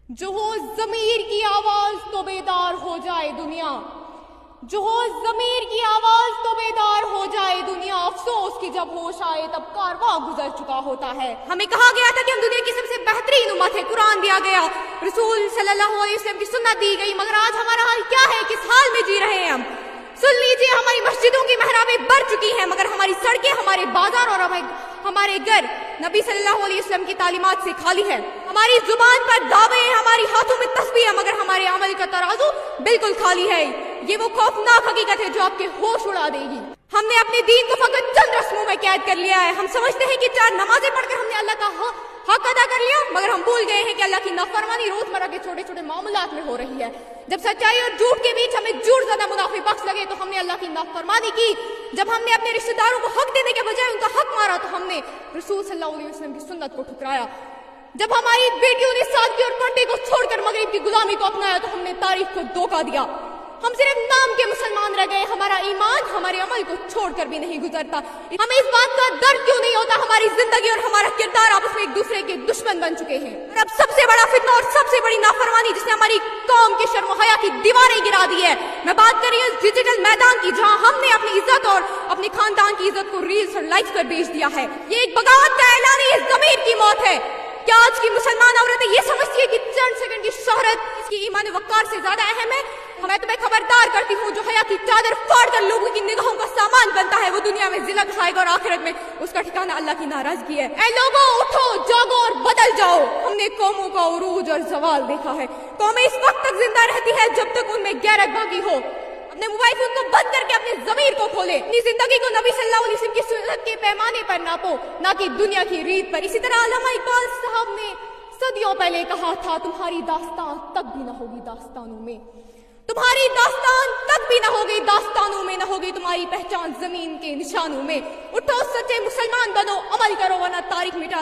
جو ہو ضمیر کی آواز تو بیدار ہو جائے دنیا، جو ہو ضمیر کی آواز تو بیدار ہو جائے دنیا، افسوس کہ جب ہوش آئے تب کارواں گزر چکا ہوتا ہے۔ ہمیں کہا گیا تھا کہ ہم دنیا کی سب سے بہترین امت ہے، قرآن دیا گیا، رسول صلی اللہ علیہ وسلم کی سنت دی گئی، مگر آج ہمارا حال کیا ہے، کس حال میں جی رہے ہیں ہم؟ سن لیجیے، ہماری مسجدوں کی محرابیں بھر چکی ہیں مگر ہماری سڑکیں، ہمارے بازار اور ہمارے گھر نبی صلی اللہ علیہ وسلم کی تعلیمات سے خالی ہے۔ ہماری زبان پر دعوے ہیں، ہماری ہاتھوں میں تسبیح ہے مگر ہمارے عمل کا ترازو بالکل خالی ہے۔ یہ وہ خوفناک حقیقت ہے جو آپ کے ہوش اڑا دے گی۔ ہم نے اپنے دین کو فقط چند رسموں میں قید کر لیا ہے۔ ہم سمجھتے ہیں کہ 4 نمازیں پڑھ کر ہم نے اللہ کا حق ادا کر لیا، مگر ہم بھول گئے ہیں کہ اللہ کی نافرمانی روزمرہ کے چھوٹے چھوٹے معاملات میں ہو رہی ہے۔ جب سچائی اور جھوٹ کے بیچ ہمیں جھوٹ زیادہ منافع بخش لگے تو ہم نے اللہ کی نافرمانی کی۔ جب ہم نے اپنے رشتہ داروں کو حق دینے کے بجائے ان کا حق مارا تو ہم نے رسول صلی اللہ علیہ وسلم کی سنت کو ٹھکرایا۔ جب ہماری بیٹیوں نے سادگی اور پردے کو چھوڑ کر مغرب کی غلامی کو اپنایا تو ہم نے تاریخ کو دھوکہ دیا۔ ہم صرف نام کے مسلمان رہ گئے، ہمارا ایمان ہمارے عمل کو چھوڑ کر بھی نہیں گزرتا۔ ہمیں اس بات کا درد کیوں نہیں ہوتا ہماری زندگی اور ہمارا کردار آپس میں ایک دوسرے کے دشمن بن چکے ہیں۔ اور اب سب سے بڑا فتنہ اور سب سے بڑی نافرمانی جس نے ہماری قوم کے شرم و حیا کی دیواریں گرا دی ہے، میں بات کر رہی ہوں اس ڈیجیٹل میدان کی جہاں ہم نے اپنی عزت اور اپنے خاندان کی عزت کو ریلز اور لائکس پر بیچ دیا ہے۔ یہ ایک بغاوت کا اعلان ہے، یہ ضمیر کی موت ہے۔ کیا آج کی مسلمان عورتیں یہ سمجھتی ہے کہ چند سیکنڈ کی شہرت اس کی ایمان وقار سے زیادہ اہم ہے؟ میں تمہیں خبردار کرتی ہوں، جو حیا کی چادر پھاڑ کر لوگوں کی نگاہوں کا سامان بنتا ہے وہ دنیا میں ذلت کھائے گا اور آخرت میں اس کا ٹھکانہ اللہ کی ناراضگی ہے۔ اے لوگوں، اٹھو، جاگو اور بدل جاؤ۔ ہم نے قوموں کا عروج اور زوال دیکھا ہے۔ قومیں اس وقت تک زندہ رہتی ہے جب تک ان میں غیرت باقی ہو۔ اپنے موبائل فون کو بند کر کے اپنے ضمیر کو کھولے، اپنی زندگی کو نبی صلی اللہ علیہ وسلم کی سنت کے پیمانے پر ناپو، نہ کہ دنیا کی ریت پر۔ اسی طرح علامہ اقبال صاحب نے صدیوں پہلے کہا تھا، تمہاری داستان تک بھی نہ ہوگی داستانوں میں، تمہاری داستان تک بھی نہ ہوگی داستانوں میں، نہ ہوگی تمہاری پہچان زمین کے نشانوں میں۔ اٹھو، سچے مسلمان بنو، عمل کرو ورنہ تاریخ مٹا